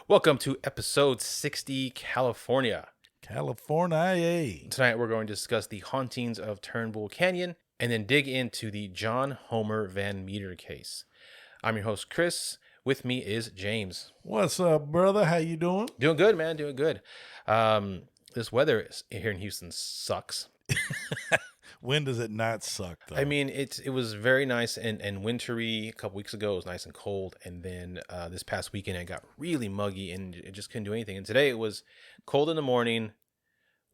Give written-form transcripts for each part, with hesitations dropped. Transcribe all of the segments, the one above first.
Welcome to episode 60, California. California. Tonight we're going to discuss the hauntings of Turnbull Canyon and then dig into the John Homer Van Meter case. I'm your host, Chris. With me is James. What's up, brother? How you doing? Doing good, man. Doing good. This weather here in Houston sucks. When does it not suck, though? I mean, it was very nice and wintry. A couple weeks ago, it was nice and cold. And then this past weekend, it got really muggy and it just couldn't do anything. And today it was cold in the morning,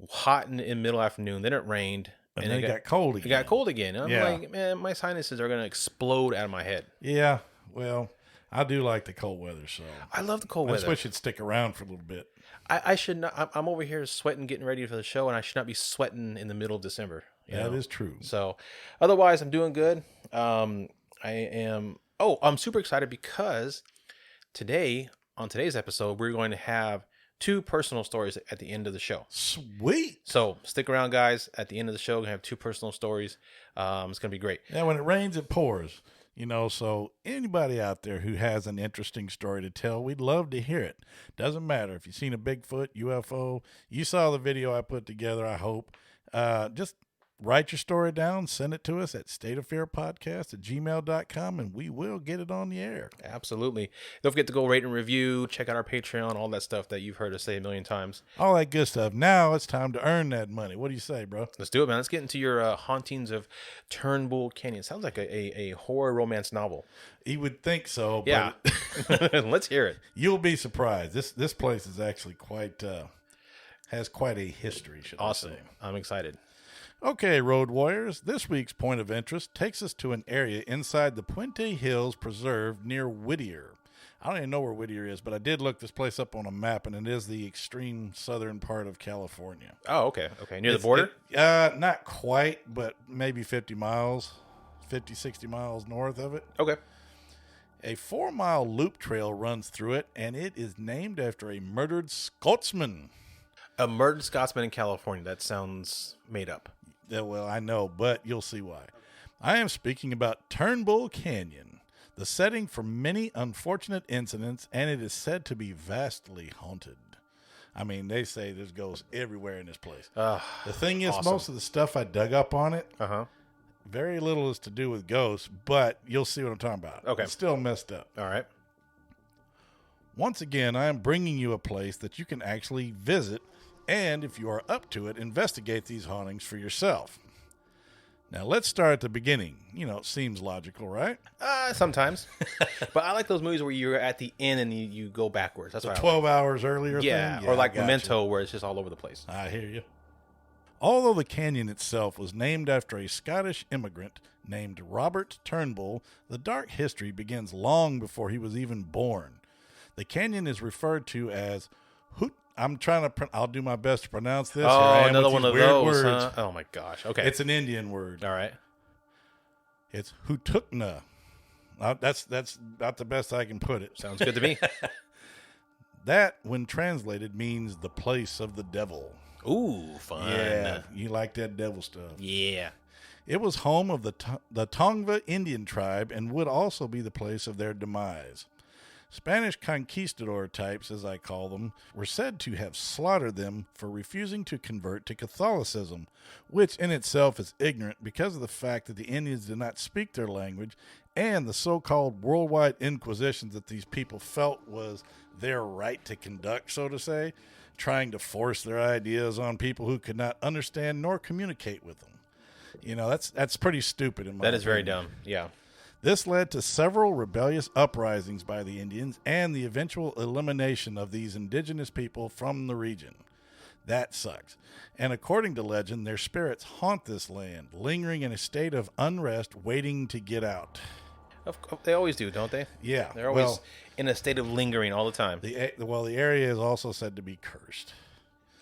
hot in the middle afternoon. Then it rained. And then it got cold again. It got cold again. And I'm Yeah. like, man, my sinuses are going to explode out of my head. Yeah, well, I do like the cold weather, so I love the cold I weather. just wish it'd stick around for a little bit. I should not. I'm over here sweating, getting ready for the show, and I should not be sweating in the middle of December. That is true. So, otherwise, I'm doing good. I'm super excited because on today's episode, we're going to have two personal stories at the end of the show. Sweet. So stick around, guys. At the end of the show, we're going to have two personal stories. It's going to be great. Yeah, when it rains, it pours. So anybody out there who has an interesting story to tell, we'd love to hear it. Doesn't matter if you've seen a Bigfoot, UFO, you saw the video I put together, I hope. Just write your story down, send it to us at stateaffairpodcast@gmail.com, and we will get it on the air. Absolutely. Don't forget to go rate and review, check out our Patreon, all that stuff that you've heard us say a million times. All that good stuff. Now it's time to earn that money. What do you say, bro? Let's do it, man. Let's get into your hauntings of Turnbull Canyon. Sounds like a horror romance novel. You would think so, but Yeah. Let's hear it. you'll be surprised. This place is actually has quite a history, should Awesome. I say. I'm excited. Okay, Road Warriors, this week's point of interest takes us to an area inside the Puente Hills Preserve near Whittier. I don't even know where Whittier is, but I did look this place up on a map, and it is the extreme southern part of California. Oh, okay. Near the border? Not quite, but maybe 60 miles north of it. Okay. A 4-mile loop trail runs through it, and it is named after a murdered Scotsman. A murdered Scotsman in California. That sounds made up. Yeah, well, I know, but you'll see why. I am speaking about Turnbull Canyon, the setting for many unfortunate incidents, and it is said to be vastly haunted. I mean, they say there's ghosts everywhere in this place. The thing is, awesome. most of the stuff I dug up on it, very little is to do with ghosts, but you'll see what I'm talking about. Okay. It's still messed up. All right. Once again, I am bringing you a place that you can actually visit, and if you are up to it, investigate these hauntings for yourself. Now, let's start at the beginning. It seems logical, right? Sometimes. But I like those movies where you're at the end and you go backwards. That's The what 12 hours earlier Yeah, thing? or like I got Memento where it's just all over the place. you. I hear you. Although the canyon itself was named after a Scottish immigrant named Robert Turnbull, the dark history begins long before he was even born. The canyon is referred to as I'll do my best to pronounce this. Oh, another one of those, words. huh? Oh, my gosh. Okay. It's an Indian word. all right. It's Hutukna. That's about the best I can put it. Sounds good to me. That, when translated, means the place of the devil. Ooh, fun. Yeah, you like that devil stuff. Yeah. It was home of the Tongva Indian tribe and would also be the place of their demise. Spanish conquistador types, as I call them, were said to have slaughtered them for refusing to convert to Catholicism, which in itself is ignorant because of the fact that the Indians did not speak their language and the so-called worldwide inquisitions that these people felt was their right to conduct, so to say, trying to force their ideas on people who could not understand nor communicate with them. That's pretty stupid in my opinion. That is very dumb. Yeah. This led to several rebellious uprisings by the Indians and the eventual elimination of these indigenous people from the region. That sucks. And according to legend, their spirits haunt this land, lingering in a state of unrest, waiting to get out. They always do, don't they? Yeah. They're always in a state of lingering all the time. The area is also said to be cursed.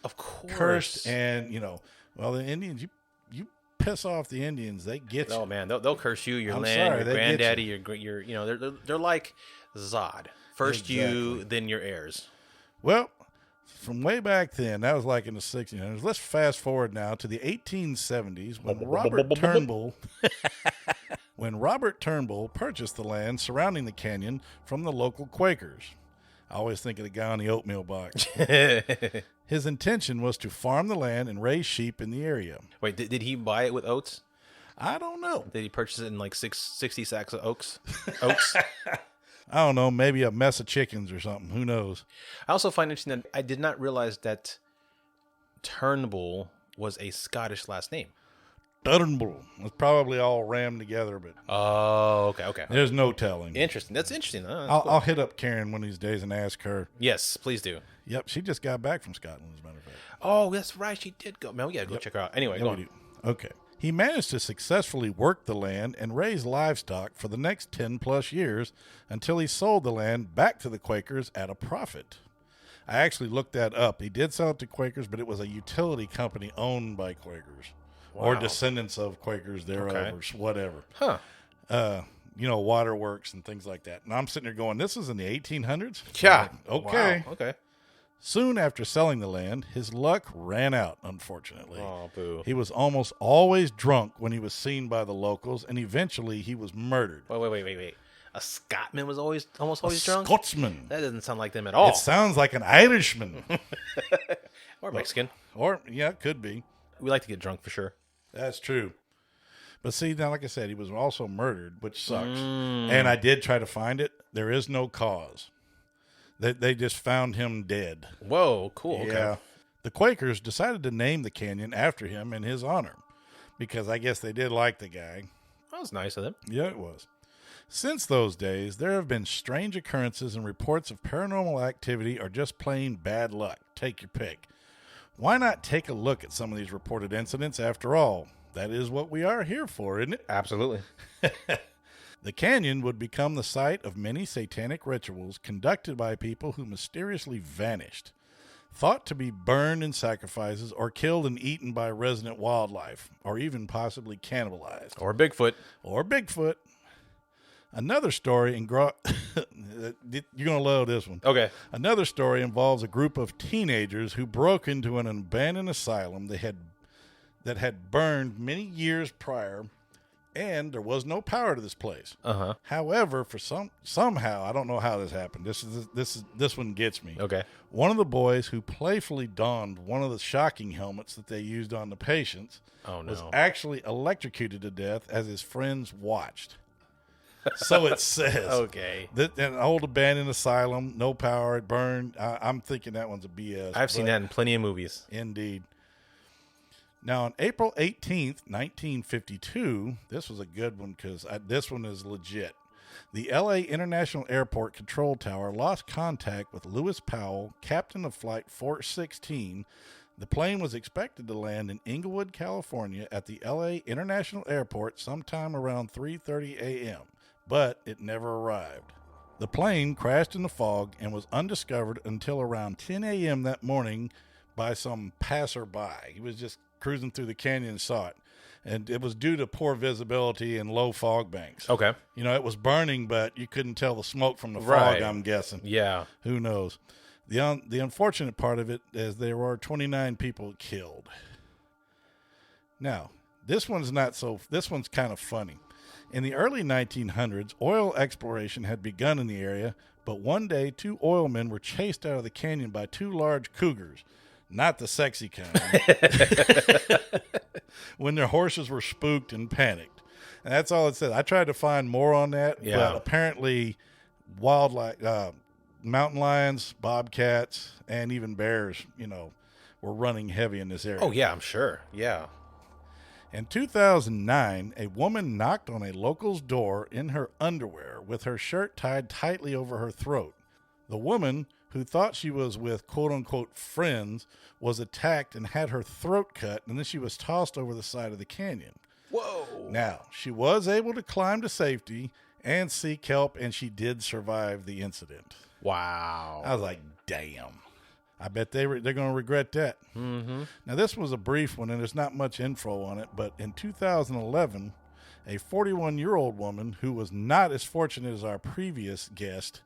Of course. Cursed, and, the Indians, you piss off the Indians, they get you. Oh man, they'll curse you, your I'm land, sorry, your they get granddaddy, your they're like Zod. First you, Exactly. then your heirs. Well, from way back then, that was like in the 1600s. Let's fast forward now to the 1870s when Robert Turnbull purchased the land surrounding the canyon from the local Quakers. I always think of the guy on the oatmeal box. His intention was to farm the land and raise sheep in the area. Wait, did he buy it with oats? I don't know. Did he purchase it in like 60 sacks of oats? I don't know. Maybe a mess of chickens or something. Who knows? I also find interesting that I did not realize that Turnbull was a Scottish last name. Turnbull. It's probably all rammed together, but Oh, okay. there's no telling. Interesting. That's interesting. Oh, I'll, cool. I'll hit up Karen one of these days and ask her. Yes, please do. Yep, she just got back from Scotland, as a matter of fact. Oh, that's right. She did go. Man, we gotta go check her out. Anyway, go on. Okay. He managed to successfully work the land and raise livestock for the next 10 plus years until he sold the land back to the Quakers at a profit. I actually looked that up. He did sell it to Quakers, but it was a utility company owned by Quakers. Or descendants of Quakers thereof, or whatever. Huh. Waterworks and things like that. And I'm sitting there going, this is in the 1800s? Yeah. Okay. Wow. Okay. Soon after selling the land, his luck ran out, unfortunately. Oh, boo. He was almost always drunk when he was seen by the locals, and eventually he was murdered. Wait. A Scotsman was almost always drunk? Scotsman. That doesn't sound like them at all. It sounds like an Irishman. Or Mexican. Or, yeah, it could be. We like to get drunk for sure. That's true. But see, now, like I said, he was also murdered, which sucks. And I did try to find it. There is no cause. They just found him dead. Whoa, cool. Okay. Yeah. The Quakers decided to name the canyon after him in his honor because I guess they did like the guy. That was nice of them. Yeah, it was. Since those days, there have been strange occurrences and reports of paranormal activity or just plain bad luck. Take your pick. Why not take a look at some of these reported incidents after all? That is what we are here for, isn't it? Absolutely. The canyon would become the site of many satanic rituals conducted by people who mysteriously vanished, thought to be burned in sacrifices or killed and eaten by resident wildlife, or even possibly cannibalized. Or Bigfoot. Another story you're going to love this one. Okay. Another story involves a group of teenagers who broke into an abandoned asylum that had burned many years prior, and there was no power to this place. Uh-huh. However, for somehow, I don't know how this happened. This one gets me. Okay. One of the boys who playfully donned one of the shocking helmets that they used on the patients was actually electrocuted to death as his friends watched. So it says. Okay. That an old abandoned asylum, no power, it burned. I'm thinking that one's a BS. I've seen that in plenty of movies. Indeed. Now, on April 18th, 1952, this was a good one because this one is legit. The L.A. International Airport Control Tower lost contact with Lewis Powell, captain of Flight 416. The plane was expected to land in Inglewood, California at the L.A. International Airport sometime around 3:30 a.m., but it never arrived. The plane crashed in the fog and was undiscovered until around 10 a.m. that morning by some passerby. He was just cruising through the canyon and saw it. And it was due to poor visibility and low fog banks. Okay. You know, it was burning, but you couldn't tell the smoke from the fog, Right. I'm guessing. Yeah. Who knows? The unfortunate part of it is there were 29 people killed. Now, this one's kind of funny. In the early 1900s, oil exploration had begun in the area, but one day 2 oilmen were chased out of the canyon by 2 large cougars. Not the sexy kind. When their horses were spooked and panicked. And that's all it says. I tried to find more on that, but apparently wildlife, mountain lions, bobcats, and even bears, were running heavy in this area. Oh, yeah, I'm sure. Yeah. In 2009, a woman knocked on a local's door in her underwear with her shirt tied tightly over her throat. The woman, who thought she was with quote-unquote friends, was attacked and had her throat cut, and then she was tossed over the side of the canyon. Whoa. Now, she was able to climb to safety and seek help, and she did survive the incident. Wow. I was like, damn. I bet they're going to regret that. Mm-hmm. Now, this was a brief one, and there's not much info on it, but in 2011, a 41-year-old woman who was not as fortunate as our previous guest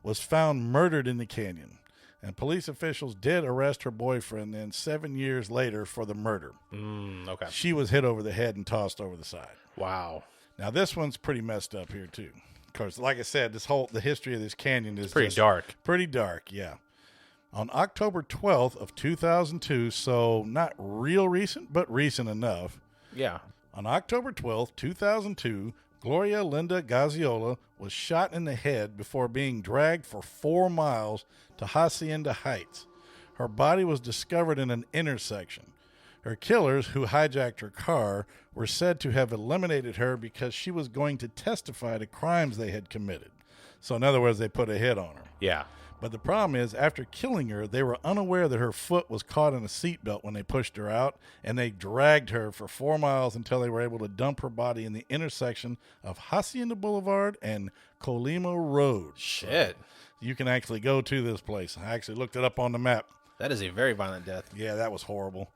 was found murdered in the canyon. And police officials did arrest her boyfriend then 7 years later for the murder. Okay. She was hit over the head and tossed over the side. Wow. Now, this one's pretty messed up here, too. course, like I said, the history of this canyon is Pretty just dark. Pretty dark, yeah. On October 12th of 2002, so not real recent, but recent enough. Yeah. On October 12th, 2002, Gloria Linda Gaziola was shot in the head before being dragged for 4 miles to Hacienda Heights. Her body was discovered in an intersection. Her killers, who hijacked her car, were said to have eliminated her because she was going to testify to crimes they had committed. So in other words, they put a hit on her. Yeah. But the problem is, after killing her, they were unaware that her foot was caught in a seatbelt when they pushed her out, and they dragged her for 4 miles until they were able to dump her body in the intersection of Hacienda Boulevard and Colima Road. Shit. So you can actually go to this place. I actually looked it up on the map. That is a very violent death. Yeah, that was horrible.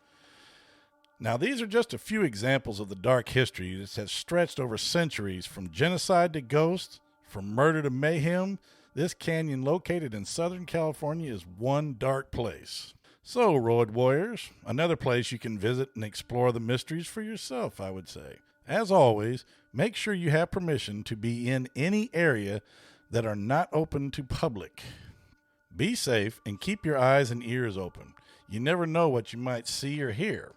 Now, these are just a few examples of the dark history that has stretched over centuries, from genocide to ghosts, from murder to mayhem. This canyon, located in Southern California, is one dark place. So, Road Warriors, another place you can visit and explore the mysteries for yourself, I would say. As always, make sure you have permission to be in any area that are not open to public. Be safe and keep your eyes and ears open. You never know what you might see or hear.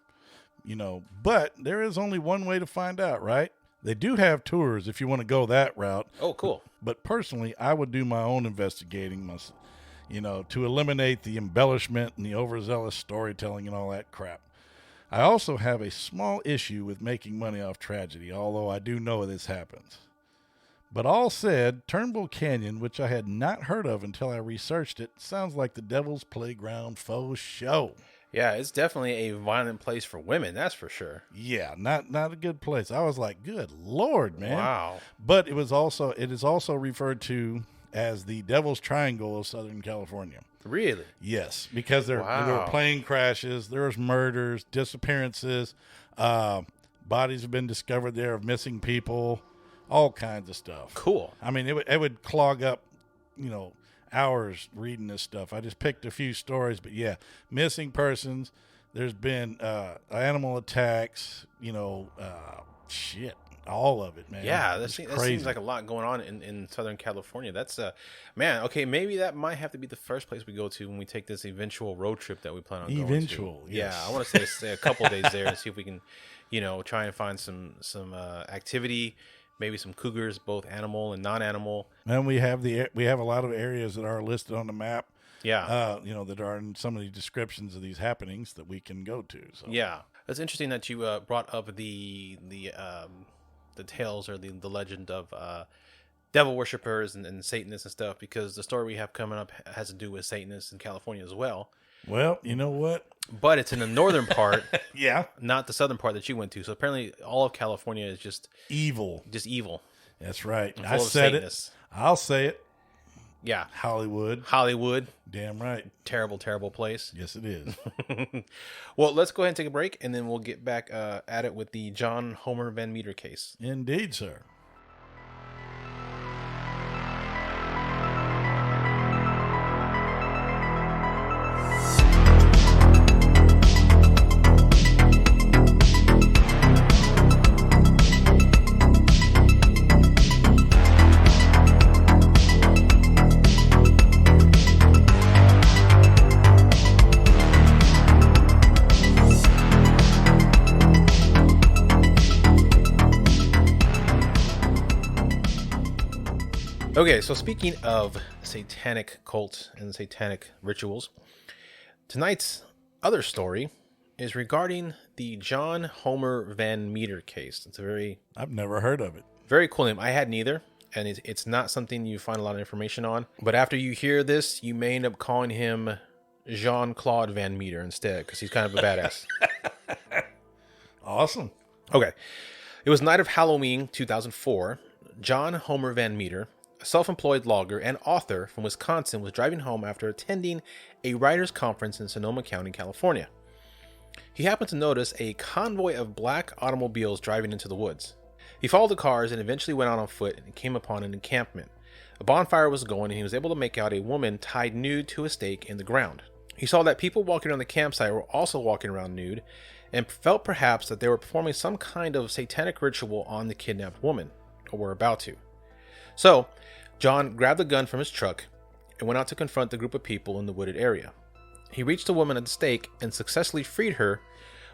But there is only one way to find out, right? They do have tours if you want to go that route. Oh, cool. But personally, I would do my own investigating, to eliminate the embellishment and the overzealous storytelling and all that crap. I also have a small issue with making money off tragedy, although I do know this happens. But all said, Turnbull Canyon, which I had not heard of until I researched it, sounds like the devil's playground faux show. Yeah, it's definitely a violent place for women, that's for sure. Yeah, not a good place. I was like, good Lord, man. Wow. But it is also referred to as the Devil's Triangle of Southern California. Really? Yes, because there were plane crashes, there was murders, disappearances, bodies have been discovered there of missing people, all kinds of stuff. Cool. I mean, it would clog up, hours reading this stuff. I just picked a few stories, but yeah, missing persons. There's been animal attacks. All of it, man. Yeah, that seems like a lot going on in Southern California. That's man. Okay, maybe that might have to be the first place we go to when we take this eventual road trip that we plan on going to. Yes. Yeah, I want to stay a couple of days there and see if we can, try and find some activity. Maybe some cougars, both animal and non-animal. And we have a lot of areas that are listed on the map. Yeah. That are in some of the descriptions of these happenings that we can go to. So. Yeah, it's interesting that you brought up the tales or the legend of devil worshippers and Satanists and stuff, because the story we have coming up has to do with Satanists in California as well. Well, you know what? But it's in the northern part. Yeah. Not the southern part that you went to. So apparently all of California is just evil. Just evil. That's right. I said it. I'll say it. Yeah. Hollywood. Damn right. Terrible, terrible place. Yes, it is. Well, let's go ahead and take a break, and then we'll get back at it with the John Homer Van Meter case. Indeed, sir. Okay, so speaking of satanic cult and satanic rituals, tonight's other story is regarding the John Homer Van Meter case. I've never heard of it. Very cool name. I hadn't either, and it's not something you find a lot of information on. But after you hear this, you may end up calling him Jean-Claude Van Meter instead, because he's kind of a badass. Awesome. Okay. It was night of Halloween 2004. John Homer Van Meter, a self-employed logger and author from Wisconsin, was driving home after attending a writers' conference in Sonoma County, California. He happened to notice a convoy of black automobiles driving into the woods. He followed the cars and eventually went out on foot and came upon an encampment. A bonfire was going, and he was able to make out a woman tied nude to a stake in the ground. He saw that people walking around the campsite were also walking around nude, and felt perhaps that they were performing some kind of satanic ritual on the kidnapped woman, or were about to. So, John grabbed the gun from his truck and went out to confront the group of people in the wooded area. He reached the woman at the stake and successfully freed her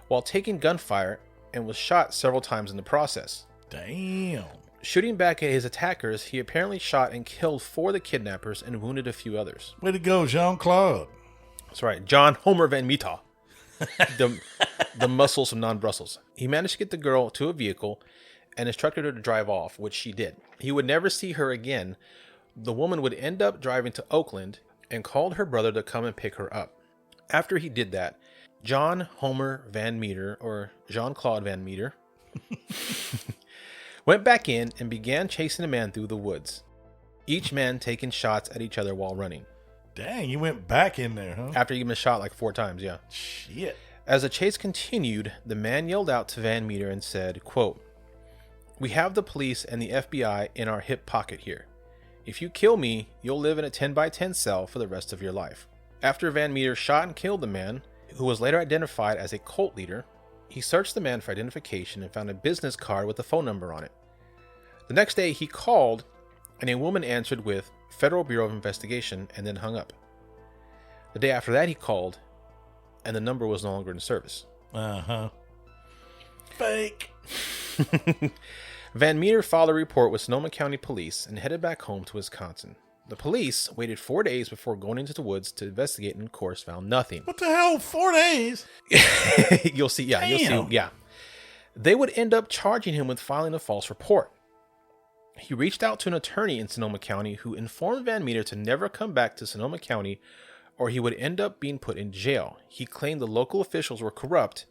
while taking gunfire and was shot several times in the process. Damn. Shooting back at his attackers, he apparently shot and killed 4 of the kidnappers and wounded a few others. Way to go, Jean-Claude. That's right, John Homer Van Meter. the muscles of non-Brussels. He managed to get the girl to a vehicle and instructed her to drive off, which she did. He would never see her again. The woman would end up driving to Oakland and called her brother to come and pick her up. After he did that, John Homer Van Meter, or Jean-Claude Van Meter, went back in and began chasing a man through the woods, each man taking shots at each other while running. Dang, you went back in there, huh? After he'd been shot like 4 times, yeah. Shit. As the chase continued, the man yelled out to Van Meter and said, quote, "We have the police and the FBI in our hip pocket here. If you kill me, you'll live in a 10-by-10 cell for the rest of your life." After Van Meter shot and killed the man, who was later identified as a cult leader, he searched the man for identification and found a business card with a phone number on it. The next day, he called, and a woman answered with Federal Bureau of Investigation and then hung up. The day after that, he called, and the number was no longer in service. Uh-huh. Fake. Van Meter filed a report with Sonoma County Police and headed back home to Wisconsin. The police waited 4 days before going into the woods to investigate and, of course, found nothing. What the hell? 4 days? You'll see. Yeah, Damn. you'll see. Yeah. They would end up charging him with filing a false report. He reached out to an attorney in Sonoma County who informed Van Meter to never come back to Sonoma County or he would end up being put in jail. He claimed the local officials were corrupt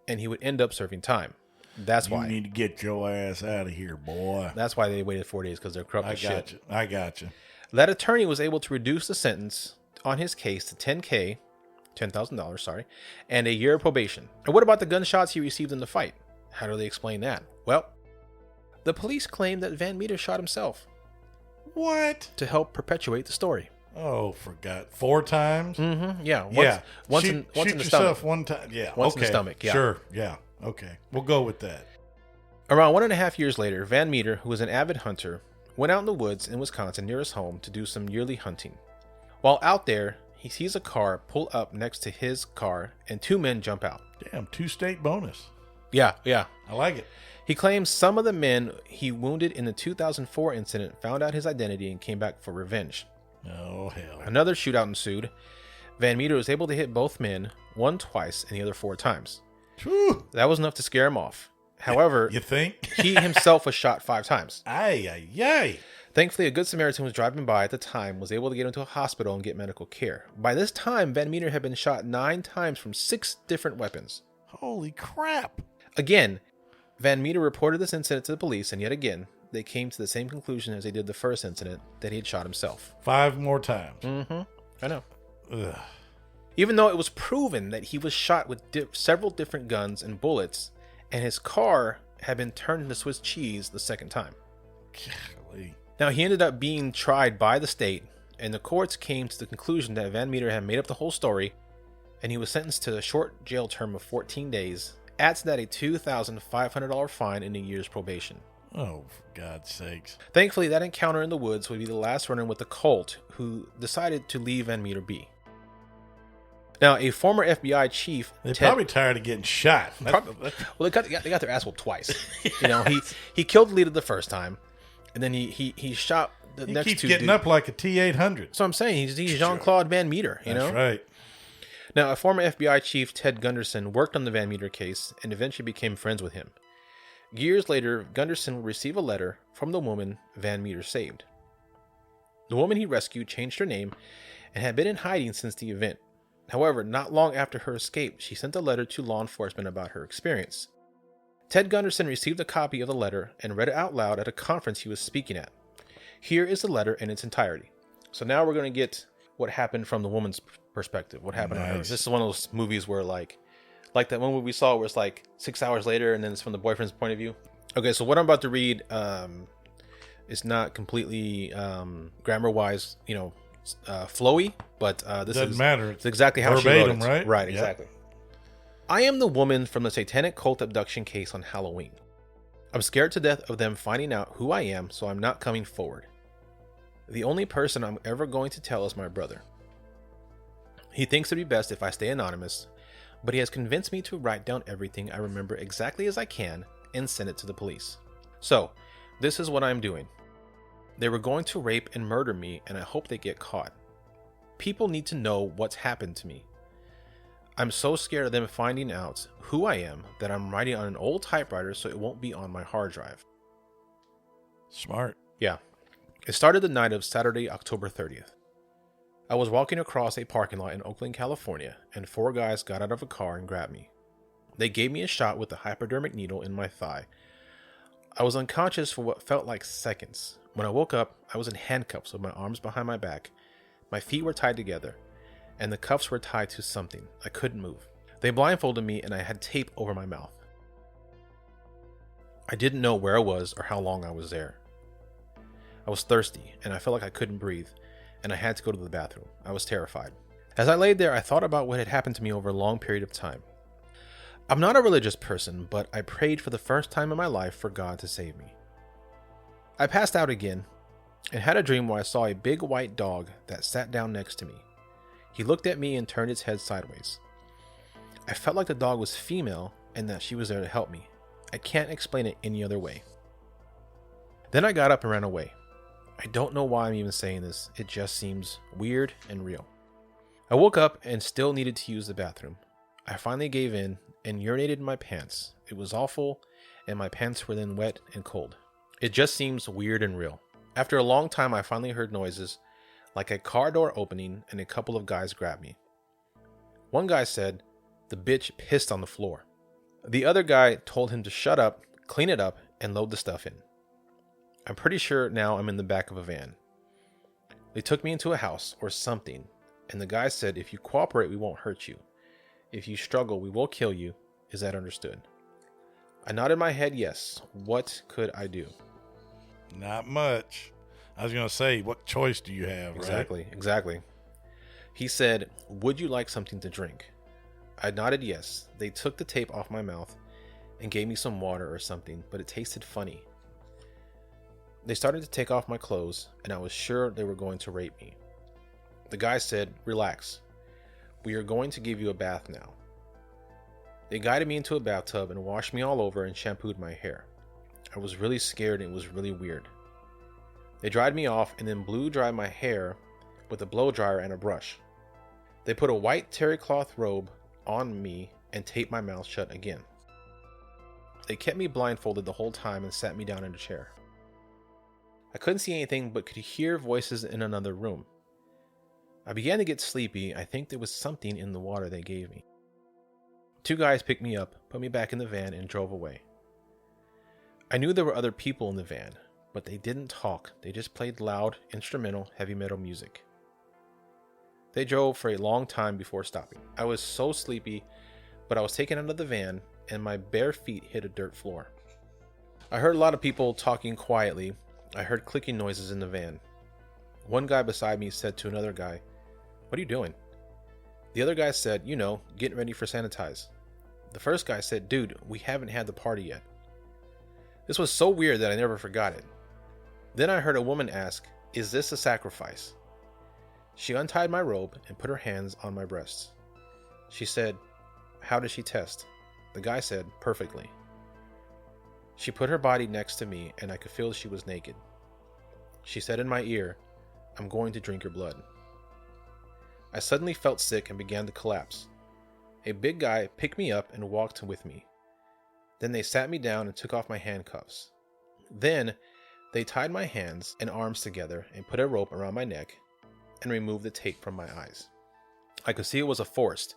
and he would end up serving time. That's why. You need to get your ass out of here, boy. That's why they waited 4 days, because they're corrupt as shit. I got you. That attorney was able to reduce the sentence on his case to $10,000, sorry, and a year of probation. And what about the gunshots he received in the fight? How do they explain that? Well, the police claim that Van Meter shot himself. What? To help perpetuate the story. Oh, forgot. 4 times? Mm-hmm. Yeah. Once shoot in the yourself stomach. one time. Yeah. Once okay. in the stomach. Yeah. Sure. Yeah. Okay. We'll go with that. Around 1.5 years later, Van Meter, who was an avid hunter, went out in the woods in Wisconsin near his home to do some yearly hunting. While out there, he sees a car pull up next to his car and 2 men jump out. Damn, 2 state bonus. Yeah. I like it. He claims some of the men he wounded in the 2004 incident found out his identity and came back for revenge. Oh, hell. Another shootout ensued. Van Meter was able to hit both men, one twice and the other 4 times. Whew. That was enough to scare him off. However, you think? he himself was shot 5 times. Ay. Thankfully, a good Samaritan who was driving by at the time was able to get him to a hospital and get medical care. By this time, Van Meter had been shot 9 times from 6 different weapons. Holy crap. Again, Van Meter reported this incident to the police, and yet again, they came to the same conclusion as they did the first incident, that he had shot himself. 5 more times. Mm-hmm. I know. Ugh. Even though it was proven that he was shot with several different guns and bullets, and his car had been turned into Swiss cheese the second time. Golly. Now, he ended up being tried by the state, and the courts came to the conclusion that Van Meter had made up the whole story, and he was sentenced to a short jail term of 14 days. Add to that a $2,500 fine and a year's probation. Oh, for God's sakes. Thankfully, that encounter in the woods would be the last run-in with the cult, who decided to leave Van Meter be. Now, a former FBI chief... They're probably tired of getting shot. Well, they got their ass whooped twice. You know, he killed the leader the first time, and then he shot the next 2 He keeps getting up like a T-800. So I'm saying, he's Jean-Claude Van Meter, you know? That's right. Now, a former FBI chief, Ted Gunderson, worked on the Van Meter case and eventually became friends with him. Years later, Gunderson would receive a letter from the woman Van Meter saved. The woman he rescued changed her name and had been in hiding since the event. However, not long after her escape, she sent a letter to law enforcement about her experience. Ted Gunderson received a copy of the letter and read it out loud at a conference he was speaking at. Here is the letter in its entirety. So now we're going to get what happened from the woman's perspective. What happened to her. This is one of those movies where like that one movie we saw where it's like 6 hours later and then it's from the boyfriend's point of view. Okay, so what I'm about to read is not completely grammar-wise, flowy, but this doesn't matter. It's exactly how verbatim, she wrote it. Right? Right, exactly. Yep. I am the woman from the Satanic Cult abduction case on Halloween. I'm scared to death of them finding out who I am, so I'm not coming forward. The only person I'm ever going to tell is my brother. He thinks it'd be best if I stay anonymous, but he has convinced me to write down everything I remember exactly as I can and send it to the police. So, this is what I'm doing. They were going to rape and murder me, and I hope they get caught. People need to know what's happened to me. I'm so scared of them finding out who I am that I'm writing on an old typewriter so it won't be on my hard drive. Smart. Yeah. It started the night of Saturday, October 30th. I was walking across a parking lot in Oakland, California, and 4 guys got out of a car and grabbed me. They gave me a shot with a hypodermic needle in my thigh. I was unconscious for what felt like seconds. When I woke up, I was in handcuffs with my arms behind my back. My feet were tied together, and the cuffs were tied to something. I couldn't move. They blindfolded me, and I had tape over my mouth. I didn't know where I was or how long I was there. I was thirsty, and I felt like I couldn't breathe, and I had to go to the bathroom. I was terrified. As I laid there, I thought about what had happened to me over a long period of time. I'm not a religious person, but I prayed for the first time in my life for God to save me. I passed out again and had a dream where I saw a big white dog that sat down next to me. He looked at me and turned its head sideways. I felt like the dog was female and that she was there to help me. I can't explain it any other way. Then I got up and ran away. I don't know why I'm even saying this. It just seems weird and real. I woke up and still needed to use the bathroom. I finally gave in and urinated in my pants. It was awful, and my pants were then wet and cold. It just seems weird and real. After a long time, I finally heard noises, like a car door opening, and a couple of guys grabbed me. One guy said, "The bitch pissed on the floor." The other guy told him to shut up, clean it up, and load the stuff in. I'm pretty sure now I'm in the back of a van. They took me into a house or something, and the guy said, "If you cooperate, we won't hurt you. If you struggle, we will kill you. Is that understood?" I nodded my head yes. What could I do? Not much. I was going to say, what choice do you have, right? Exactly. He said, "Would you like something to drink?" I nodded yes. They took the tape off my mouth and gave me some water or something, but it tasted funny. They started to take off my clothes, and I was sure they were going to rape me. The guy said, "Relax. We are going to give you a bath now." They guided me into a bathtub and washed me all over and shampooed my hair. I was really scared and it was really weird. They dried me off and then blew dry my hair with a blow dryer and a brush. They put a white terry cloth robe on me and taped my mouth shut again. They kept me blindfolded the whole time and sat me down in a chair. I couldn't see anything but could hear voices in another room. I began to get sleepy. I think there was something in the water they gave me. 2 guys picked me up, put me back in the van, and drove away. I knew there were other people in the van, but they didn't talk. They just played loud, instrumental, heavy metal music. They drove for a long time before stopping. I was so sleepy, but I was taken out of the van, and my bare feet hit a dirt floor. I heard a lot of people talking quietly. I heard clicking noises in the van. One guy beside me said to another guy, "What are you doing?" The other guy said, "Getting ready for sanitize." The first guy said, "Dude, we haven't had the party yet." This was so weird that I never forgot it. Then I heard a woman ask, "Is this a sacrifice?" She untied my robe and put her hands on my breasts. She said, "How did she test?" The guy said, "Perfectly." She put her body next to me and I could feel she was naked. She said in my ear, "I'm going to drink your blood." I suddenly felt sick and began to collapse. A big guy picked me up and walked with me. Then they sat me down and took off my handcuffs. Then they tied my hands and arms together and put a rope around my neck and removed the tape from my eyes. I could see it was a forest,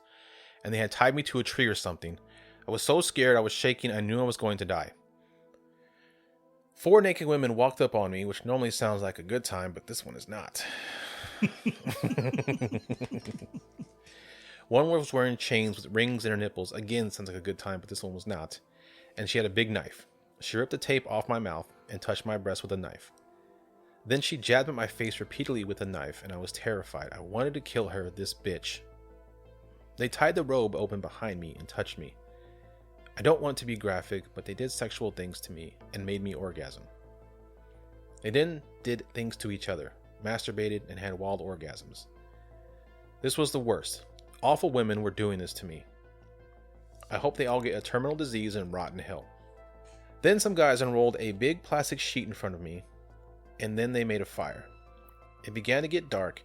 and they had tied me to a tree or something. I was so scared I was shaking. I knew I was going to die. 4 naked women walked up on me, which normally sounds like a good time, but this one is not. One was wearing chains with rings in her nipples. Again, sounds like a good time, but this one was not. And she had a big knife. She ripped the tape off my mouth and touched my breast with a knife. Then she jabbed at my face repeatedly with a knife, and I was terrified. I wanted to kill her, this bitch. They tied the robe open behind me and touched me. I I don't want to be graphic, but they did sexual things to me and made me orgasm. They then did things to each other, masturbated, and had wild orgasms. This was the worst. Awful women were doing this to me. I hope they all get a terminal disease and rot in hell. Then some guys unrolled a big plastic sheet in front of me, and then they made a fire. It began to get dark.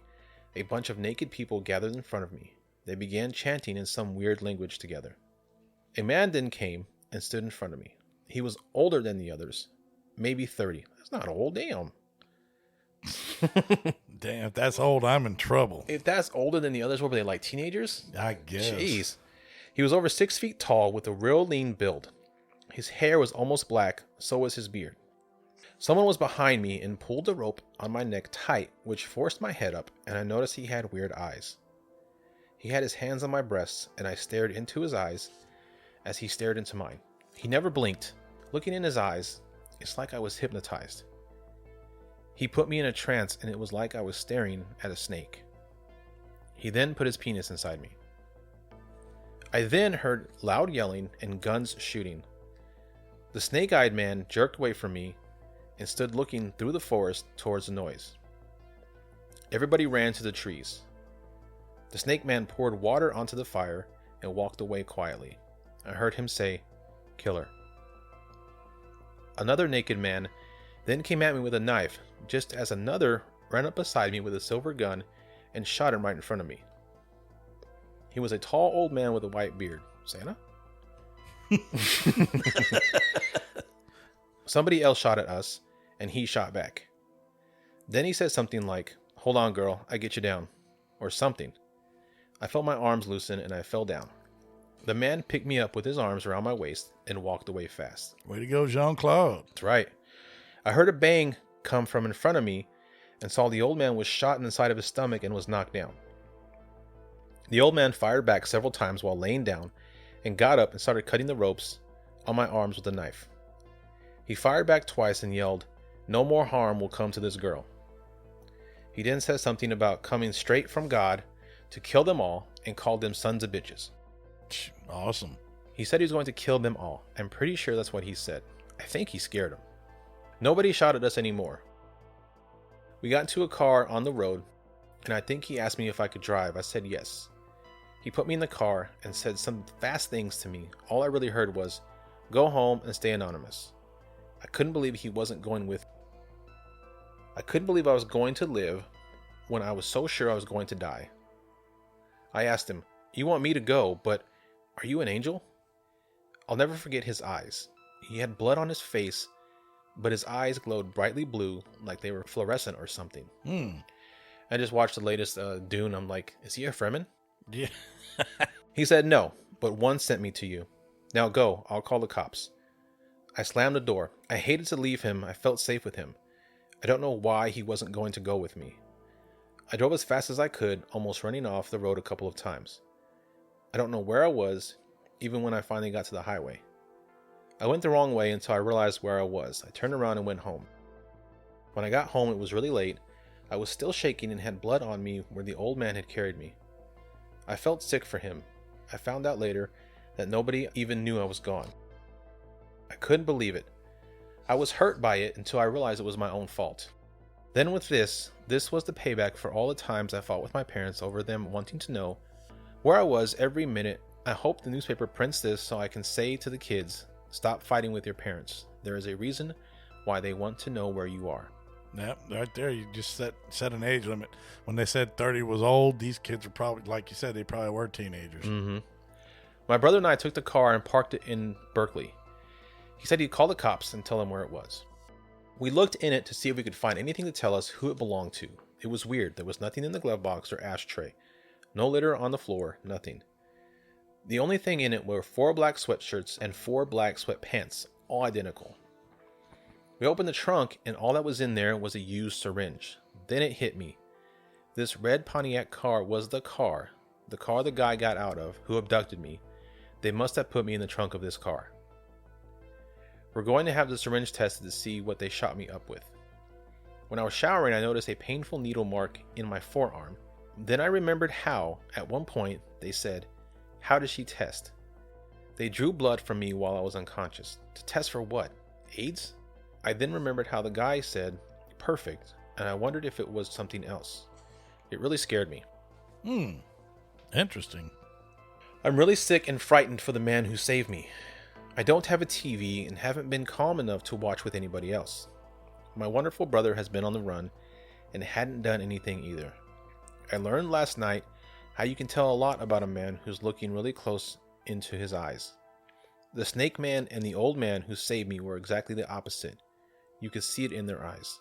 A bunch of naked people gathered in front of me. They began chanting in some weird language together. A man then came and stood in front of me. He was older than the others, maybe 30. That's not old, damn. Damn, if that's old, I'm in trouble. If that's older than the others, what were they, like teenagers? I guess. Jeez. He was over 6 feet tall with a real lean build. His hair was almost black, so was his beard. Someone was behind me and pulled the rope on my neck tight, which forced my head up, and I noticed he had weird eyes. He had his hands on my breasts, and I stared into his eyes as he stared into mine. He never blinked. Looking in his eyes, it's like I was hypnotized. He put me in a trance, and it was like I was staring at a snake. He then put his penis inside me. I then heard loud yelling and guns shooting. The snake-eyed man jerked away from me and stood looking through the forest towards the noise. Everybody ran to the trees. The snake man poured water onto the fire and walked away quietly. I heard him say, "Kill her." Another naked man then came at me with a knife, just as another ran up beside me with a silver gun and shot him right in front of me. He was a tall old man with a white beard. Santa? Somebody else shot at us, and he shot back. Then he said something like, "Hold on, girl, I get you down," or something. I felt my arms loosen, and I fell down. The man picked me up with his arms around my waist and walked away fast. Way to go, Jean-Claude. That's right. I heard a bang come from in front of me and saw the old man was shot in the side of his stomach and was knocked down. The old man fired back several times while laying down and got up and started cutting the ropes on my arms with a knife. He fired back twice and yelled, "No more harm will come to this girl." He then said something about coming straight from God to kill them all and called them sons of bitches. Awesome. He said he was going to kill them all. I'm pretty sure that's what he said. I think he scared them. Nobody shot at us anymore. We got into a car on the road, and I think he asked me if I could drive. I said yes. He put me in the car and said some fast things to me. All I really heard was, "Go home and stay anonymous." I couldn't believe he wasn't going with me. I couldn't believe I was going to live when I was so sure I was going to die. I asked him, "You want me to go, but are you an angel?" I'll never forget his eyes. He had blood on his face, but his eyes glowed brightly blue like they were fluorescent or something. I just watched the latest Dune. I'm like, is he a Fremen? Yeah. He said, "No, but one sent me to you. Now go, I'll call the cops." I slammed the door. I hated to leave him. I felt safe with him. I don't know why he wasn't going to go with me. I drove as fast as I could, almost running off the road a couple of times. I don't know where I was, even when I finally got to the highway. I went the wrong way until I realized where I was. I turned around and went home. When I got home, it was really late. I was still shaking and had blood on me where the old man had carried me. I felt sick for him. I found out later that nobody even knew I was gone. I couldn't believe it. I was hurt by it until I realized it was my own fault. Then with this was the payback for all the times I fought with my parents over them wanting to know where I was every minute. I hope the newspaper prints this so I can say to the kids, stop fighting with your parents. There is a reason why they want to know where you are. Yep, right there. You just set an age limit. When they said 30 was old, these kids were probably, like you said, they probably were teenagers. Mm-hmm. My brother and I took the car and parked it in Berkeley. He said he'd call the cops and tell them where it was. We looked in it to see if we could find anything to tell us who it belonged to. It was weird. There was nothing in the glove box or ashtray. No litter on the floor, nothing. The only thing in it were 4 black sweatshirts and 4 black sweatpants, all identical. We opened the trunk and all that was in there was a used syringe. Then it hit me. This red Pontiac car was the car the guy got out of who abducted me. They must have put me in the trunk of this car. We're going to have the syringe tested to see what they shot me up with. When I was showering, I noticed a painful needle mark in my forearm. Then I remembered how, at one point, they said, "How does she test?" They drew blood from me while I was unconscious. To test for what? AIDS? I then remembered how the guy said, perfect, and I wondered if it was something else. It really scared me. Interesting. I'm really sick and frightened for the man who saved me. I don't have a TV and haven't been calm enough to watch with anybody else. My wonderful brother has been on the run and hadn't done anything either. I learned last night how you can tell a lot about a man who's looking really close into his eyes. The snake man and the old man who saved me were exactly the opposite. You could see it in their eyes.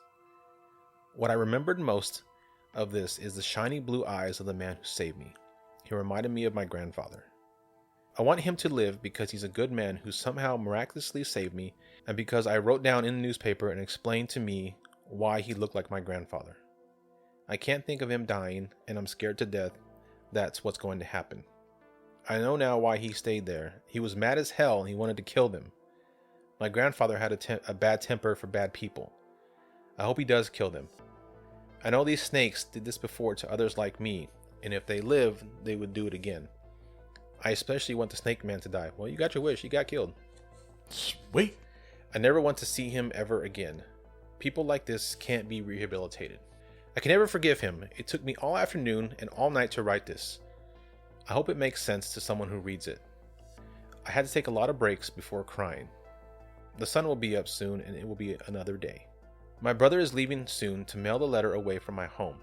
What I remembered most of this is the shiny blue eyes of the man who saved me. He reminded me of my grandfather. I want him to live because he's a good man who somehow miraculously saved me, and because I wrote down in the newspaper and explained to me why he looked like my grandfather. I can't think of him dying, and I'm scared to death that's what's going to happen. I know now why he stayed there. He was mad as hell and he wanted to kill them. My grandfather had a bad temper for bad people. I hope he does kill them. I know these snakes did this before to others like me, and if they live, they would do it again. I especially want the snake man to die. Well, you got your wish. He got killed. Sweet. I never want to see him ever again. People like this can't be rehabilitated. I can never forgive him. It took me all afternoon and all night to write this. I hope it makes sense to someone who reads it. I had to take a lot of breaks before crying. The sun will be up soon and it will be another day. My brother is leaving soon to mail the letter away from my home.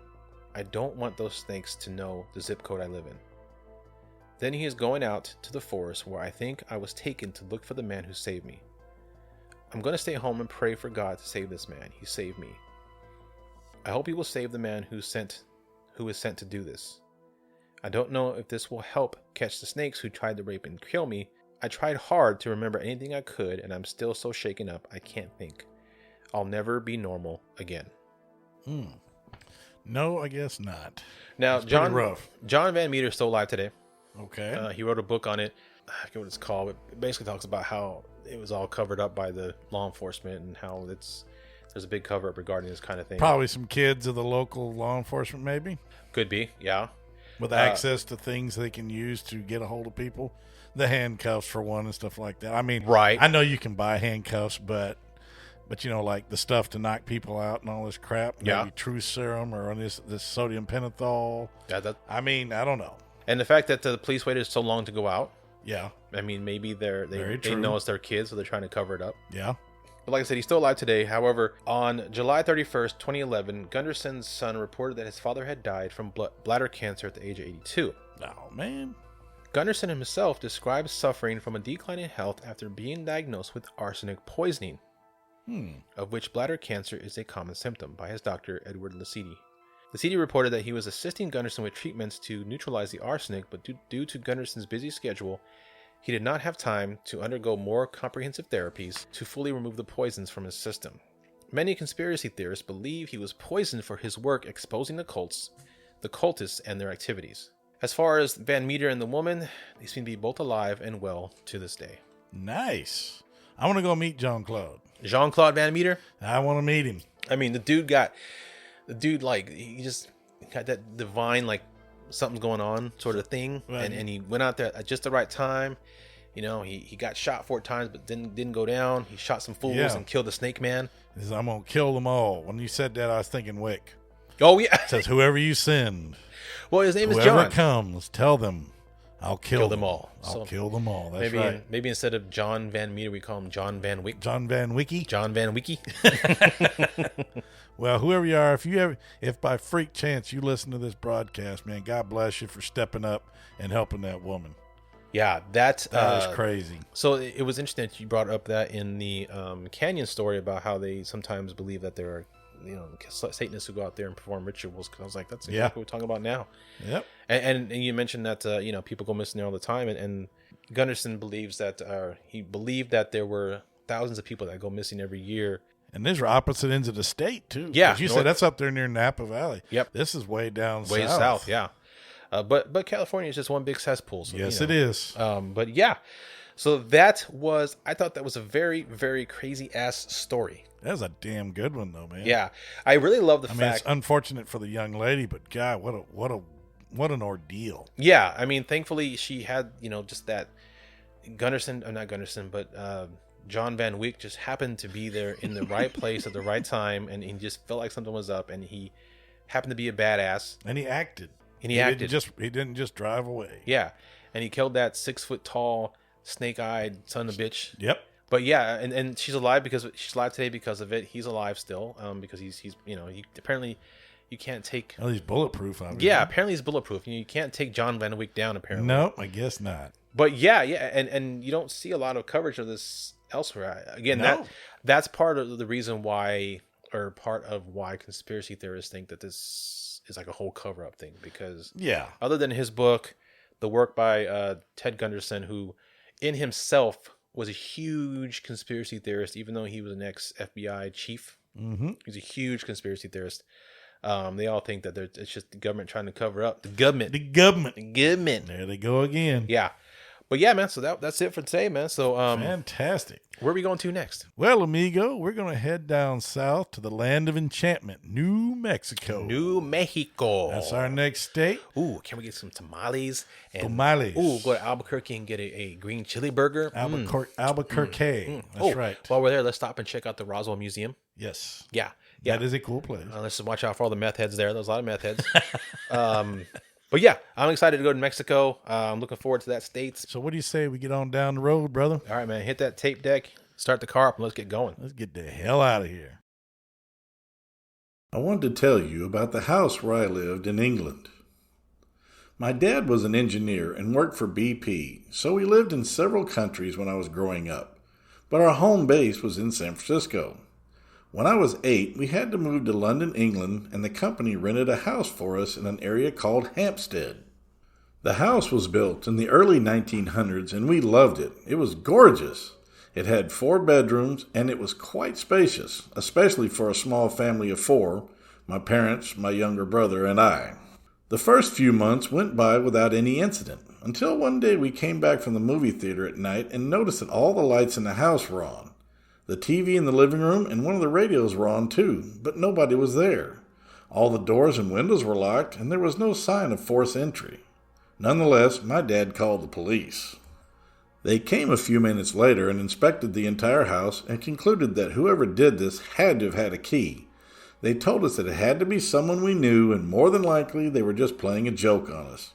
I don't want those snakes to know the zip code I live in. Then he is going out to the forest where I think I was taken to look for the man who saved me. I'm going to stay home and pray for God to save this man. He saved me. I hope he will save the man who is sent to do this. I don't know if this will help catch the snakes who tried to rape and kill me. I tried hard to remember anything I could, and I'm still so shaken up I can't think. I'll never be normal again. No, I guess not. Now, It's pretty rough. John Van Meter is still alive today. Okay. He wrote a book on it. I forget what it's called. It basically talks about how it was all covered up by the law enforcement and how there's a big cover up regarding this kind of thing. Probably some kids of the local law enforcement, maybe. Could be, yeah. With access to things they can use to get a hold of people. The handcuffs, for one, and stuff like that. I mean, right. I know you can buy handcuffs, but you know, like the stuff to knock people out and all this crap. Yeah. Maybe truth serum or on this sodium pentothal. Yeah, I mean, I don't know. And the fact that the police waited so long to go out. Yeah. I mean, maybe they true. know it's their kids, so they're trying to cover it up. Yeah. But like I said, he's still alive today. However, on July 31st, 2011, Gunderson's son reported that his father had died from bladder cancer at the age of 82. Oh, man. Gunderson himself describes suffering from a decline in health after being diagnosed with arsenic poisoning, of which bladder cancer is a common symptom, by his doctor, Edward Lasidi. Lasidi reported that he was assisting Gunderson with treatments to neutralize the arsenic, but due to Gunderson's busy schedule, he did not have time to undergo more comprehensive therapies to fully remove the poisons from his system. Many conspiracy theorists believe he was poisoned for his work exposing the cultists and their activities. As far as Van Meter and the woman, they seem to be both alive and well to this day. Nice. I want to go meet Jean-Claude. Jean-Claude Van Meter? I want to meet him. I mean, he just got that divine, like, something's going on sort of thing. Right. And he went out there at just the right time. You know, he got shot 4 times, but didn't go down. He shot some fools and killed the snake man. He says, I'm going to kill them all. When you said that, I was thinking Wick. Oh, yeah. It says, whoever you send. Well, his name is Whoever John. comes, tell them I'll kill them all. I'll kill them all. That's maybe, right. Maybe instead of John Van Meter, we call him John Van Wick. John Van Wiki. John Van Wiki. Well, whoever you are, if by freak chance you listen to this broadcast, man, God bless you for stepping up and helping that woman. Yeah, that is crazy. So it was interesting that you brought up that in the Canyon story about how they sometimes believe that there are, Satanists who go out there and perform rituals. Because I was like, that's exactly what we're talking about now. Yep. And you mentioned that people go missing there all the time, and Gunderson believes that he believed that there were thousands of people that go missing every year. And these are opposite ends of the state too. Yeah, you said that's up there near Napa Valley. Yep. This is way down way south. Yeah. But California is just one big cesspool. So, yes, it is. But yeah, so I thought that was a very, very crazy ass story. That was a damn good one though, man. Yeah, I really love the fact. I mean, it's unfortunate for the young lady, but God, what an ordeal. Yeah, I mean, thankfully she had just that Not Gunderson, but John Van Wyck just happened to be there in the right place at the right time, and he just felt like something was up, and he happened to be a badass. And he acted. He acted. He didn't just drive away. Yeah, and he killed that 6 foot tall, snake-eyed son of a bitch. Yep. But yeah, and she's alive today because of it. He's alive still, because he's apparently you can't take. Oh, he's bulletproof. Obviously. Yeah, apparently he's bulletproof. You can't take John Van Wyck down. Apparently. No, I guess not. But yeah, and you don't see a lot of coverage of this elsewhere. Again, No. that's part of the reason why, or part of why conspiracy theorists think that this is like a whole cover-up thing. Because other than his book, the work by Ted Gunderson, who in himself was a huge conspiracy theorist, even though he was an ex-FBI chief. Mm-hmm. He's a huge conspiracy theorist. They all think that it's just the government trying to cover up. The government. There they go again. Yeah. But yeah, man, so that's it for today, man. So fantastic. Where are we going to next? Well, amigo, we're going to head down south to the land of enchantment, New Mexico. New Mexico. That's our next state. Ooh, can we get some tamales? Tamales. Go to Albuquerque and get a green chili burger. Albuquerque. That's right. While we're there, let's stop and check out the Roswell Museum. Yes. Yeah. That is a cool place. Let's just watch out for all the meth heads there. There's a lot of meth heads. But yeah, I'm excited to go to Mexico. I'm looking forward to that state. So what do you say we get on down the road, brother? All right, man. Hit that tape deck, start the car up, and let's get going. Let's get the hell out of here. I wanted to tell you about the house where I lived in England. My dad was an engineer and worked for BP, so we lived in several countries when I was growing up. But our home base was in San Francisco. When I was 8, we had to move to London, England, and the company rented a house for us in an area called Hampstead. The house was built in the early 1900s, and we loved it. It was gorgeous. It had 4 bedrooms, and it was quite spacious, especially for a small family of 4, my parents, my younger brother, and I. The first few months went by without any incident, until one day we came back from the movie theater at night and noticed that all the lights in the house were on. The TV in the living room and one of the radios were on too, but nobody was there. All the doors and windows were locked, and there was no sign of forced entry. Nonetheless, my dad called the police. They came a few minutes later and inspected the entire house and concluded that whoever did this had to have had a key. They told us that it had to be someone we knew, and more than likely they were just playing a joke on us.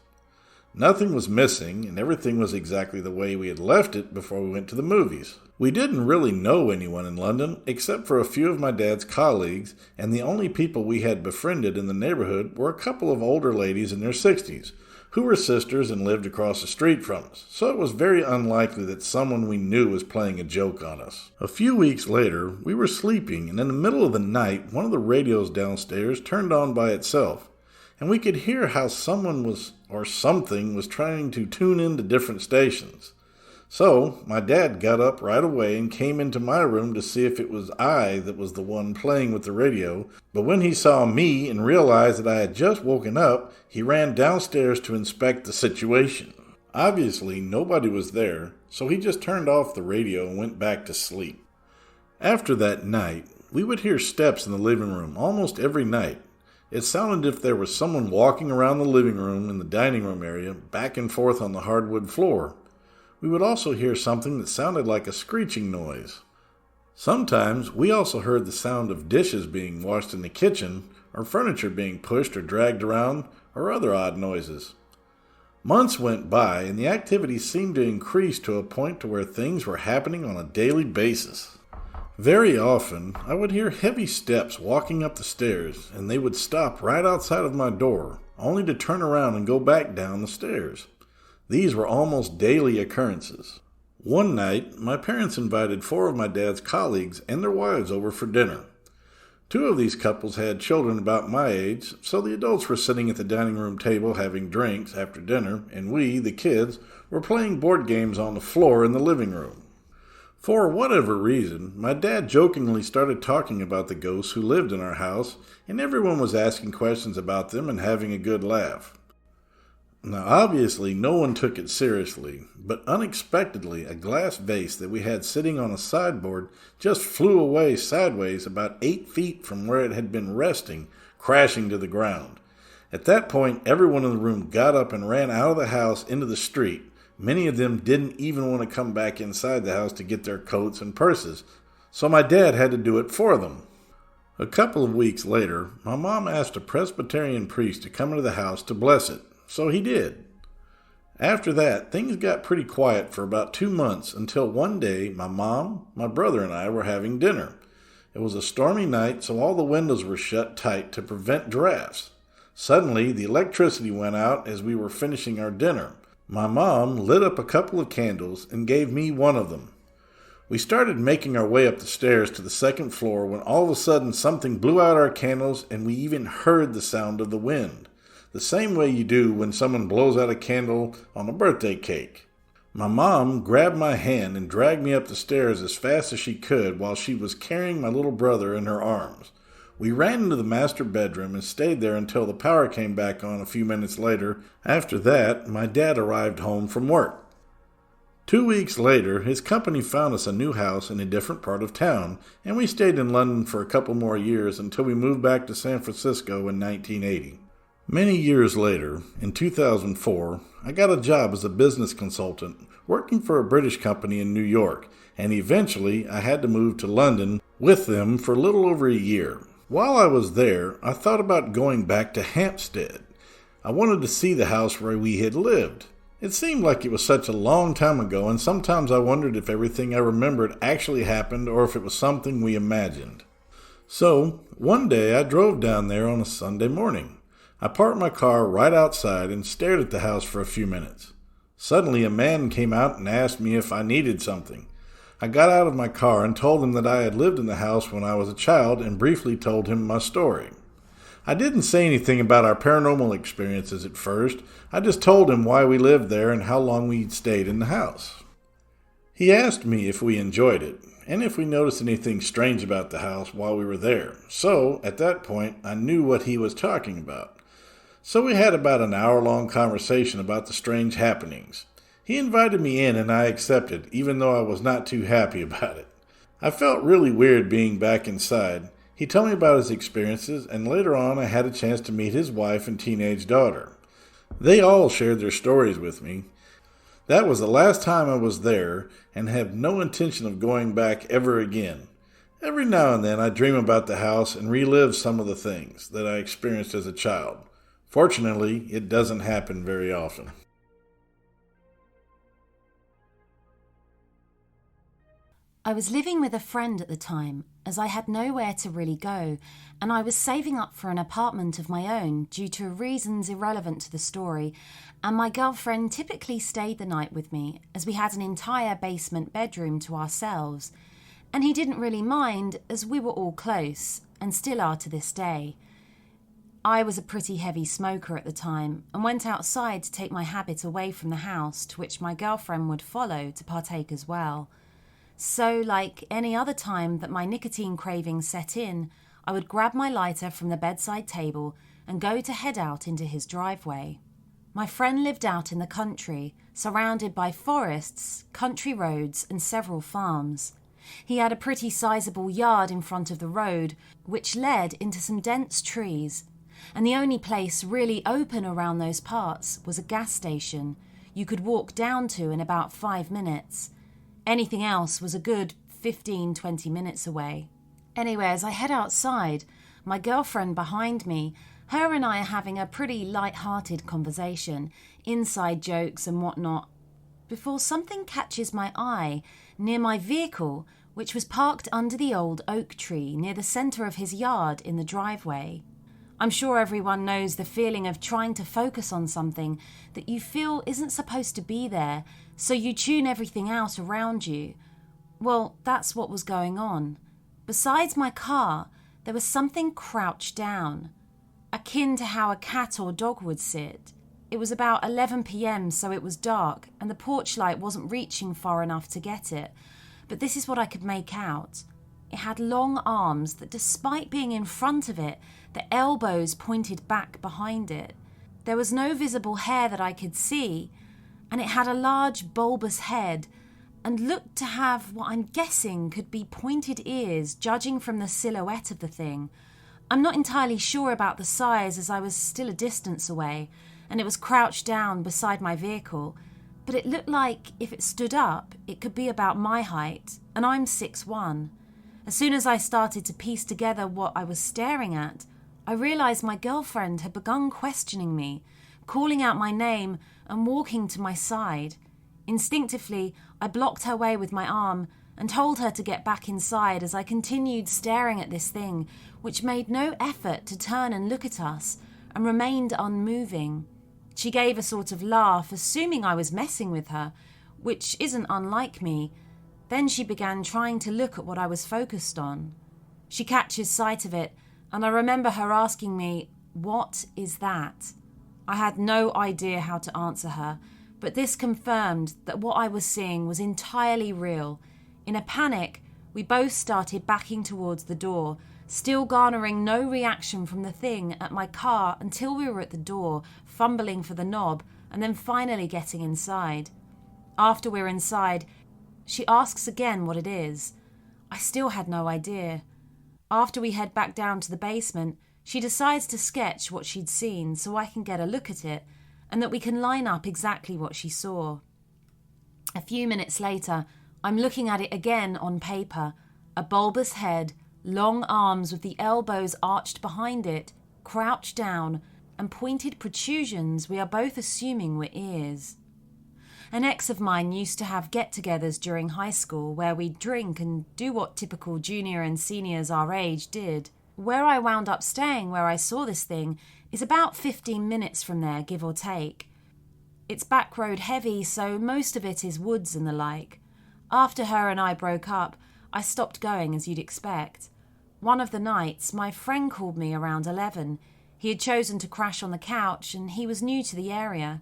Nothing was missing, and everything was exactly the way we had left it before we went to the movies. We didn't really know anyone in London, except for a few of my dad's colleagues, and the only people we had befriended in the neighborhood were a couple of older ladies in their 60s, who were sisters and lived across the street from us, so it was very unlikely that someone we knew was playing a joke on us. A few weeks later, we were sleeping, and in the middle of the night, one of the radios downstairs turned on by itself, and we could hear how someone or something was trying to tune into different stations. So, my dad got up right away and came into my room to see if it was I that was the one playing with the radio, but when he saw me and realized that I had just woken up, he ran downstairs to inspect the situation. Obviously, nobody was there, so he just turned off the radio and went back to sleep. After that night, we would hear steps in the living room almost every night. It sounded as if there was someone walking around the living room and the dining room area, back and forth on the hardwood floor. We would also hear something that sounded like a screeching noise. Sometimes we also heard the sound of dishes being washed in the kitchen, or furniture being pushed or dragged around, or other odd noises. Months went by, and the activity seemed to increase to a point to where things were happening on a daily basis. Very often, I would hear heavy steps walking up the stairs, and they would stop right outside of my door, only to turn around and go back down the stairs. These were almost daily occurrences. One night, my parents invited 4 of my dad's colleagues and their wives over for dinner. 2 of these couples had children about my age, so the adults were sitting at the dining room table having drinks after dinner, and we, the kids, were playing board games on the floor in the living room. For whatever reason, my dad jokingly started talking about the ghosts who lived in our house, and everyone was asking questions about them and having a good laugh. Now, obviously, no one took it seriously, but unexpectedly, a glass vase that we had sitting on a sideboard just flew away sideways about 8 feet from where it had been resting, crashing to the ground. At that point, everyone in the room got up and ran out of the house into the street, Many of them didn't even want to come back inside the house to get their coats and purses, so my dad had to do it for them. A couple of weeks later, my mom asked a Presbyterian priest to come into the house to bless it, so he did. After that, things got pretty quiet for about 2 months until one day my mom, my brother, and I were having dinner. It was a stormy night, so all the windows were shut tight to prevent drafts. Suddenly, the electricity went out as we were finishing our dinner. My mom lit up a couple of candles and gave me one of them. We started making our way up the stairs to the second floor when all of a sudden something blew out our candles and we even heard the sound of the wind, the same way you do when someone blows out a candle on a birthday cake. My mom grabbed my hand and dragged me up the stairs as fast as she could while she was carrying my little brother in her arms. We ran into the master bedroom and stayed there until the power came back on a few minutes later. After that, my dad arrived home from work. 2 weeks later, his company found us a new house in a different part of town, and we stayed in London for a couple more years until we moved back to San Francisco in 1980. Many years later, in 2004, I got a job as a business consultant working for a British company in New York, and eventually I had to move to London with them for a little over a year. While I was there, I thought about going back to Hampstead. I wanted to see the house where we had lived. It seemed like it was such a long time ago, and sometimes I wondered if everything I remembered actually happened or if it was something we imagined. So, one day I drove down there on a Sunday morning. I parked my car right outside and stared at the house for a few minutes. Suddenly a man came out and asked me if I needed something. I got out of my car and told him that I had lived in the house when I was a child and briefly told him my story. I didn't say anything about our paranormal experiences at first. I just told him why we lived there and how long we'd stayed in the house. He asked me if we enjoyed it, and if we noticed anything strange about the house while we were there. So, at that point, I knew what he was talking about. So we had about an hour-long conversation about the strange happenings. He invited me in and I accepted, even though I was not too happy about it. I felt really weird being back inside. He told me about his experiences, and later on I had a chance to meet his wife and teenage daughter. They all shared their stories with me. That was the last time I was there, and have no intention of going back ever again. Every now and then I dream about the house and relive some of the things that I experienced as a child. Fortunately, it doesn't happen very often. I was living with a friend at the time, as I had nowhere to really go, and I was saving up for an apartment of my own due to reasons irrelevant to the story, and my girlfriend typically stayed the night with me, as we had an entire basement bedroom to ourselves, and he didn't really mind, as we were all close, and still are to this day. I was a pretty heavy smoker at the time, and went outside to take my habit away from the house, to which my girlfriend would follow to partake as well. So, like any other time that my nicotine craving set in, I would grab my lighter from the bedside table and go to head out into his driveway. My friend lived out in the country, surrounded by forests, country roads, and several farms. He had a pretty sizable yard in front of the road, which led into some dense trees, and the only place really open around those parts was a gas station you could walk down to in about 5 minutes. Anything else was a good 15-20 minutes away. Anyway, as I head outside, my girlfriend behind me, her and I are having a pretty light-hearted conversation, inside jokes and whatnot, before something catches my eye near my vehicle, which was parked under the old oak tree near the centre of his yard in the driveway. I'm sure everyone knows the feeling of trying to focus on something that you feel isn't supposed to be there, so you tune everything out around you. Well, that's what was going on. Besides my car, there was something crouched down, akin to how a cat or dog would sit. It was about 11 p.m, so it was dark, and the porch light wasn't reaching far enough to get it. But this is what I could make out. It had long arms that, despite being in front of it, the elbows pointed back behind it. There was no visible hair that I could see, and it had a large bulbous head and looked to have what I'm guessing could be pointed ears, judging from the silhouette of the thing. I'm not entirely sure about the size, as I was still a distance away, and it was crouched down beside my vehicle, but it looked like if it stood up, it could be about my height, and I'm 6'1". As soon as I started to piece together what I was staring at, I realised my girlfriend had begun questioning me, calling out my name and walking to my side. Instinctively, I blocked her way with my arm and told her to get back inside as I continued staring at this thing, which made no effort to turn and look at us and remained unmoving. She gave a sort of laugh, assuming I was messing with her, which isn't unlike me. Then she began trying to look at what I was focused on. She catches sight of it, and I remember her asking me, "What is that?" I had no idea how to answer her, but this confirmed that what I was seeing was entirely real. In a panic, we both started backing towards the door, still garnering no reaction from the thing at my car until we were at the door, fumbling for the knob, and then finally getting inside. After we're inside, she asks again what it is. I still had no idea. After we head back down to the basement, she decides to sketch what she'd seen so I can get a look at it, and that we can line up exactly what she saw. A few minutes later, I'm looking at it again on paper. A bulbous head, long arms with the elbows arched behind it, crouched down, and pointed protrusions we are both assuming were ears. An ex of mine used to have get-togethers during high school where we'd drink and do what typical junior and seniors our age did. Where I wound up staying where I saw this thing is about 15 minutes from there, give or take. It's back road heavy, so most of it is woods and the like. After her and I broke up, I stopped going, as you'd expect. One of the nights, my friend called me around 11. He had chosen to crash on the couch and he was new to the area.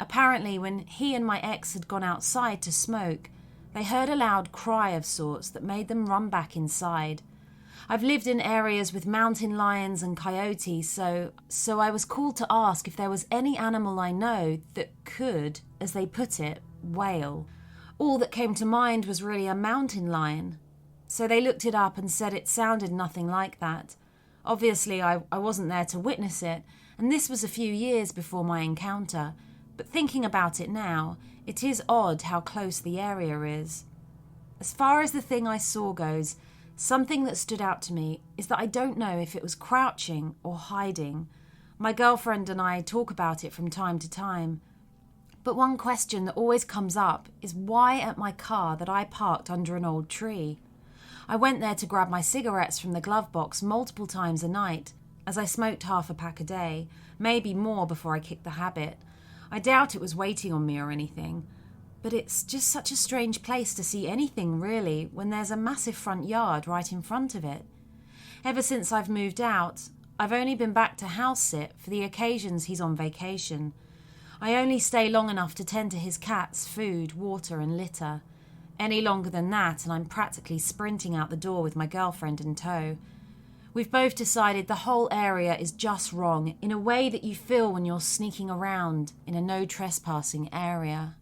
Apparently, when he and my ex had gone outside to smoke, they heard a loud cry of sorts that made them run back inside. I've lived in areas with mountain lions and coyotes, so I was called to ask if there was any animal I know that could, as they put it, wail. All that came to mind was really a mountain lion. So they looked it up and said it sounded nothing like that. Obviously, I wasn't there to witness it, and this was a few years before my encounter. But thinking about it now, it is odd how close the area is. As far as the thing I saw goes, something that stood out to me is that I don't know if it was crouching or hiding. My girlfriend and I talk about it from time to time. But one question that always comes up is why at my car that I parked under an old tree? I went there to grab my cigarettes from the glove box multiple times a night, as I smoked half a pack a day, maybe more before I kicked the habit. I doubt it was waiting on me or anything, but it's just such a strange place to see anything really when there's a massive front yard right in front of it. Ever since I've moved out, I've only been back to house sit for the occasions he's on vacation. I only stay long enough to tend to his cats, food, water and litter. Any longer than that and I'm practically sprinting out the door with my girlfriend in tow. We've both decided the whole area is just wrong in a way that you feel when you're sneaking around in a no trespassing area.